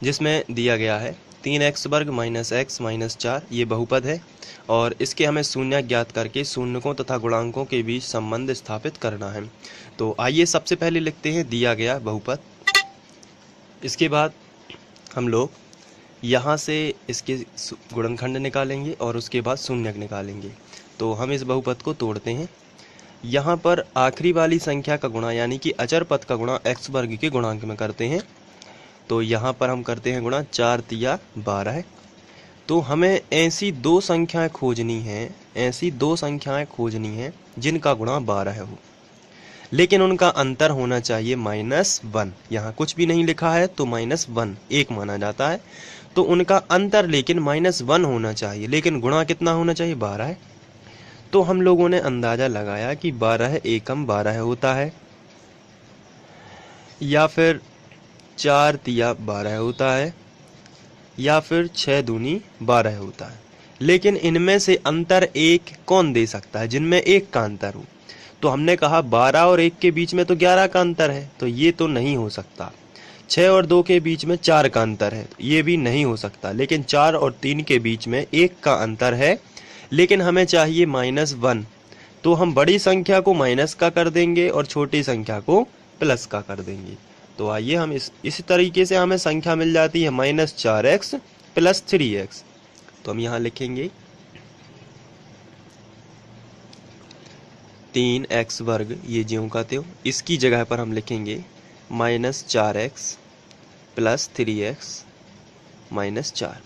जिसमें दिया गया है 3x वर्ग माइनस एक्स माइनस 4, ये बहुपद है और इसके हमें शून्य ज्ञात करके शून्यकों तथा गुणांकों के बीच संबंध स्थापित करना है। तो आइए सबसे पहले लिखते हैं दिया गया बहुपद। इसके बाद हम लोग यहाँ से इसके गुणनखंड निकालेंगे और उसके बाद शून्यक निकालेंगे। तो हम इस बहुपद को तोड़ते हैं। यहाँ पर आखिरी वाली संख्या का गुणा यानी कि अचर पद का गुणा x वर्ग के गुणांक में करते हैं। तो यहाँ पर हम करते हैं गुणा 4 तिया 12। तो हमें ऐसी दो संख्याएं खोजनी हैं जिनका गुणा 12 हो, लेकिन उनका अंतर होना चाहिए -1। यहाँ कुछ भी नहीं लिखा है तो -1 एक माना जाता है, तो उनका अंतर लेकिन -1 होना चाहिए, लेकिन गुणा कितना होना चाहिए 12 है। तो हम लोगों ने अंदाजा लगाया कि 12 एकम 12 होता है, या फिर 4 तिया 12 होता है, या फिर 6 दूनी 12 होता है। लेकिन इनमें से अंतर एक कौन दे सकता है जिनमें एक का अंतर हो? तो हमने कहा 12 और 1 के बीच में तो 11 का अंतर है, तो ये तो नहीं हो सकता। 6 और 2 के बीच में 4 का अंतर है, तो ये भी नहीं हो सकता। लेकिन 4 और 3 के बीच में 1 का अंतर है, लेकिन हमें चाहिए -1। तो हम बड़ी संख्या को माइनस का कर देंगे और छोटी संख्या को प्लस का कर देंगे। तो आइए हम इसी तरीके से हमें संख्या मिल जाती है -4x + 3x। तो हम यहाँ लिखेंगे 3x वर्ग, ये ज्यों का त्यों। इसकी जगह पर हम लिखेंगे -4x + 3x - 4।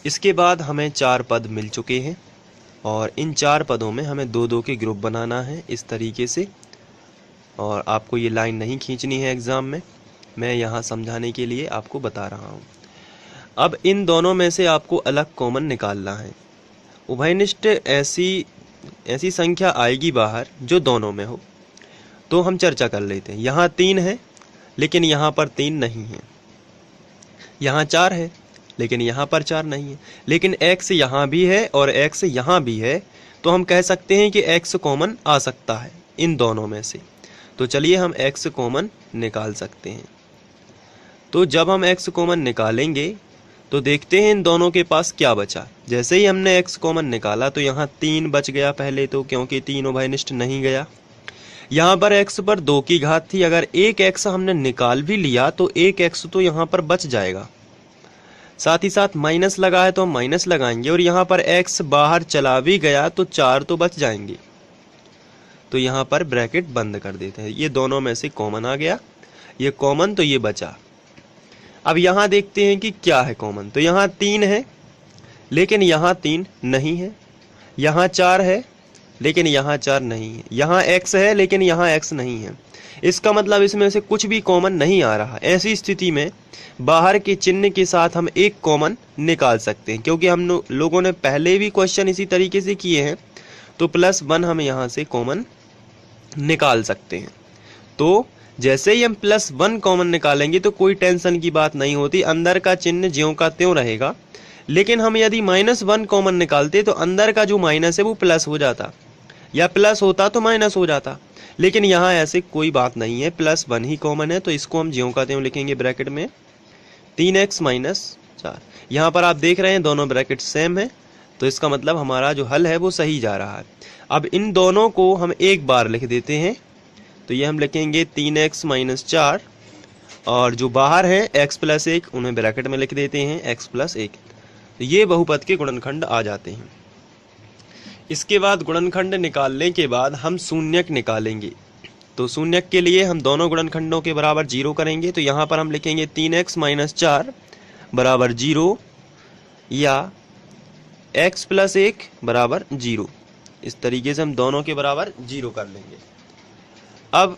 इसके बाद हमें 4 पद मिल चुके हैं और इन 4 पदों में हमें 2-2 के ग्रुप बनाना है इस तरीके से। और आपको ये लाइन नहीं खींचनी है एग्ज़ाम में, मैं यहाँ समझाने के लिए आपको बता रहा हूँ। अब इन दोनों में से आपको अलग कॉमन निकालना है। उभयनिष्ठ ऐसी संख्या आएगी बाहर जो दोनों में हो। तो हम चर्चा कर लेते हैं। यहाँ 3 है लेकिन यहाँ पर 3 नहीं है। यहाँ 4 है लेकिन यहाँ पर 4 नहीं है। लेकिन x यहाँ भी है और x यहाँ भी है, तो हम कह सकते हैं कि x कॉमन आ सकता है इन दोनों में से। तो चलिए हम x कॉमन निकाल सकते हैं। तो जब हम x कॉमन निकालेंगे तो देखते हैं इन दोनों के पास क्या बचा। जैसे ही हमने x कॉमन निकाला तो यहाँ 3 बच गया पहले तो, क्योंकि 3 उभयनिष्ठ नहीं गया। यहाँ पर x पर 2 की घात थी, अगर एक x हमने निकाल भी लिया तो एक x तो यहाँ पर बच जाएगा। साथ ही साथ माइनस लगा है तो हम माइनस लगाएंगे, और यहाँ पर x बाहर चला भी गया तो 4 तो बच जाएंगे। तो यहाँ पर ब्रैकेट बंद कर देते हैं। ये दोनों में से कॉमन आ गया, ये कॉमन तो ये बचा। अब यहाँ देखते हैं कि क्या है कॉमन। तो यहाँ 3 है लेकिन यहाँ 3 नहीं है। यहाँ 4 है लेकिन यहाँ 4 नहीं है। यहाँ x है लेकिन यहाँ x नहीं है। इसका मतलब इसमें से कुछ भी कॉमन नहीं आ रहा। ऐसी स्थिति में बाहर के चिन्ह के साथ हम एक कॉमन निकाल सकते हैं, क्योंकि हम लोगों ने पहले भी क्वेश्चन इसी तरीके से किए हैं। तो +1 हम यहाँ से कॉमन निकाल सकते हैं। तो जैसे ही हम +1 कॉमन निकालेंगे तो कोई टेंशन की बात नहीं होती, अंदर का चिन्ह ज्यों का त्यों रहेगा। लेकिन हम यदि -1 कॉमन निकालते तो अंदर का जो माइनस है वो प्लस हो जाता, या प्लस होता तो माइनस हो जाता। लेकिन यहाँ ऐसे कोई बात नहीं है, +1 ही कॉमन है, तो इसको हम ज्यों का त्यों लिखेंगे ब्रैकेट में 3x - 4। यहाँ पर आप देख रहे हैं दोनों ब्रैकेट सेम है, तो इसका मतलब हमारा जो हल है वो सही जा रहा है। अब इन दोनों को हम एक बार लिख देते हैं। तो ये हम लिखेंगे 3x - 4, और जो बाहर है x + 1 उन्हें ब्रैकेट में लिख देते हैं x + 1। तो ये बहुपद के गुणनखंड आ जाते हैं। इसके बाद गुणनखंड निकालने के बाद हम शून्यक निकालेंगे। तो शून्यक के लिए हम दोनों गुणनखंडों के बराबर 0 करेंगे। तो यहाँ पर हम लिखेंगे 3x - 4 बराबर 0, या x + 1 बराबर 0। इस तरीके से हम दोनों के बराबर 0 कर लेंगे। अब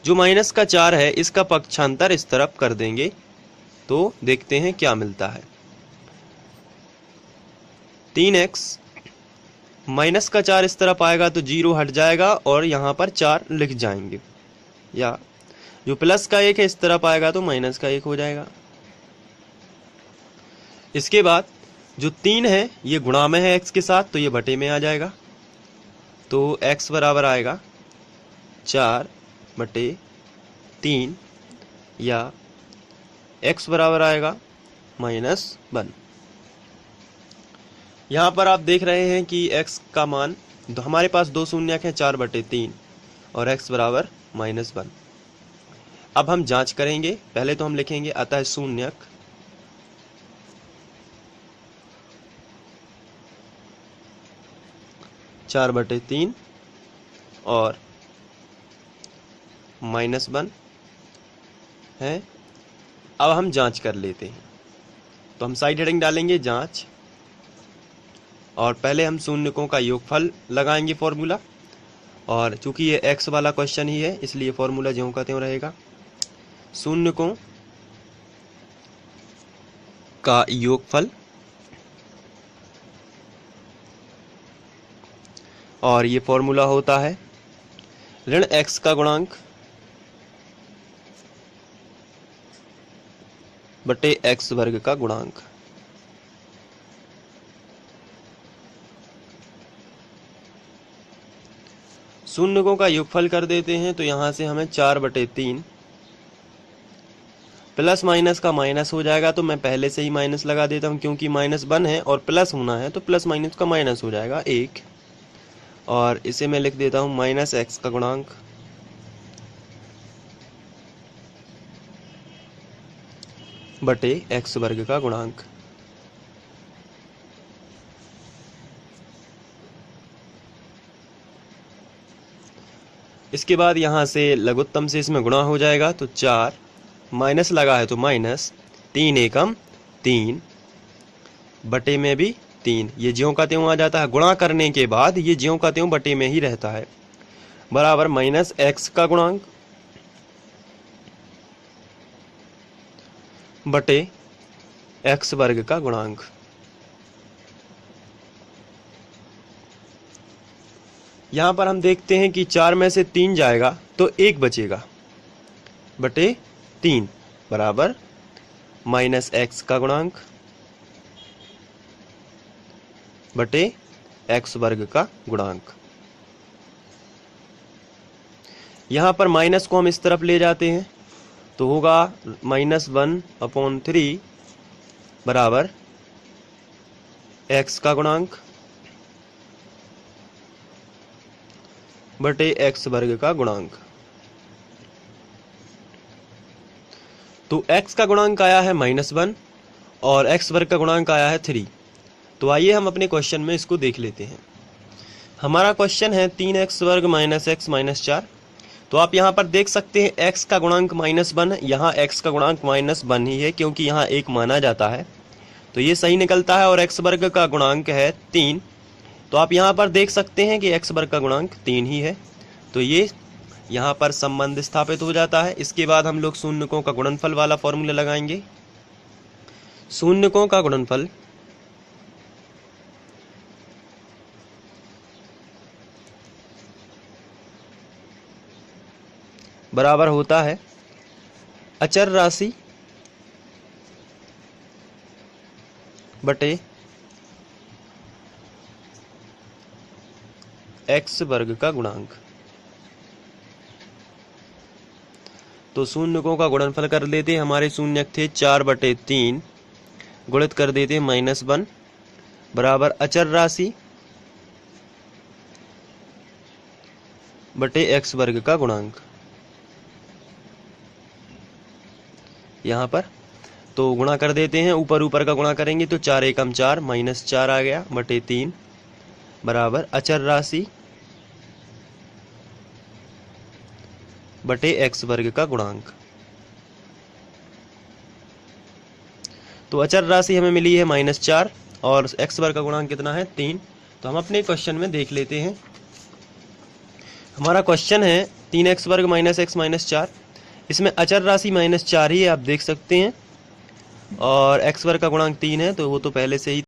जो -4 है इसका पक्षांतर इस तरफ कर देंगे, तो देखते हैं क्या मिलता है। 3x -4 इस तरफ आएगा तो 0 हट जाएगा और यहाँ पर 4 लिख जाएंगे, या जो प्लस का 1 है इस तरफ आएगा तो माइनस का 1 हो जाएगा। इसके बाद जो 3 है ये गुणा में है x के साथ, तो ये बटे में आ जाएगा। तो x बराबर आएगा 4/3, या x बराबर आएगा -1। यहाँ पर आप देख रहे हैं कि x का मान, हमारे पास दो शून्यक हैं 4/3 और x बराबर -1। अब हम जांच करेंगे। पहले तो हम लिखेंगे अतः शून्यक (4/3) और -1 है। अब हम जांच कर लेते हैं। तो हम साइड हेडिंग डालेंगे जांच, और पहले हम शून्यकों का योगफल लगाएंगे फॉर्मूला, और चूंकि ये x वाला क्वेश्चन ही है इसलिए फॉर्मूला ज्यों का त्यों रहेगा। शून्यकों का योगफल, और ये फॉर्मूला होता है ऋण x का गुणांक बटे x वर्ग का गुणांक। शून्यकों का योगफल कर देते हैं तो यहां से हमें 4/3 प्लस माइनस का माइनस हो जाएगा, तो मैं पहले से ही माइनस लगा देता हूं क्योंकि -1 है और प्लस होना है तो प्लस माइनस का माइनस हो जाएगा 1, और इसे मैं लिख देता हूं -x का गुणांक बटे x वर्ग का गुणांक। इसके बाद यहाँ से लघुत्तम से इसमें गुणा हो जाएगा, तो 4 माइनस लगा है तो माइनस 3 एकम 3 बटे में भी 3, ये ज्यों का त्यों आ जाता है। गुणा करने के बाद ये ज्यों का त्यों बटे में ही रहता है, बराबर -x का गुणांक बटे x वर्ग का गुणांक। यहां पर हम देखते हैं कि 4 में से 3 जाएगा तो 1 बचेगा, बटे 3 बराबर -x का गुणांक बटे x वर्ग का गुणांक। यहां पर माइनस को हम इस तरफ ले जाते हैं तो होगा -1/3 बराबर x का गुणांक बटे x वर्ग का गुणांक। तो x का गुणांक आया है -1 और x वर्ग का गुणांक आया है 3। तो आइए हम अपने क्वेश्चन में इसको देख लेते हैं। हमारा क्वेश्चन है 3x वर्ग -x -4। तो आप यहाँ पर देख सकते हैं x का गुणांक -1 है, यहाँ x का गुणांक -1 ही है क्योंकि यहाँ 1 माना जाता है, तो ये सही निकलता है। और x वर्ग का गुणांक है 3, तो आप यहाँ पर देख सकते हैं कि x वर्ग का गुणांक 3 ही है, तो ये यहाँ पर संबंध स्थापित हो जाता है। इसके बाद हम लोग शून्यकों का गुणनफल वाला फॉर्मूला लगाएंगे। शून्यकों का गुणनफल बराबर होता है अचर राशि बटे x वर्ग का गुणांक। तो शून्यकों का गुणनफल कर लेते हैं। हमारे शून्यक थे 4/3, गुणित कर देते हैं -1 बराबर अचर राशि बटे x वर्ग का गुणांक। यहाँ पर तो गुणा कर देते हैं, ऊपर ऊपर का गुणा करेंगे तो 4 एकम 4 -4 आ गया बटे 3 बराबर अचर राशि बटे x वर्ग का गुणांक। तो अचर राशि हमें मिली है -4 और x वर्ग का गुणांक कितना है 3। तो हम अपने क्वेश्चन में देख लेते हैं। हमारा क्वेश्चन है 3x वर्ग -x -4, इसमें अचर राशि -4 ही है, आप देख सकते हैं, और x वर्ग का गुणांक 3 है, तो वो तो पहले से ही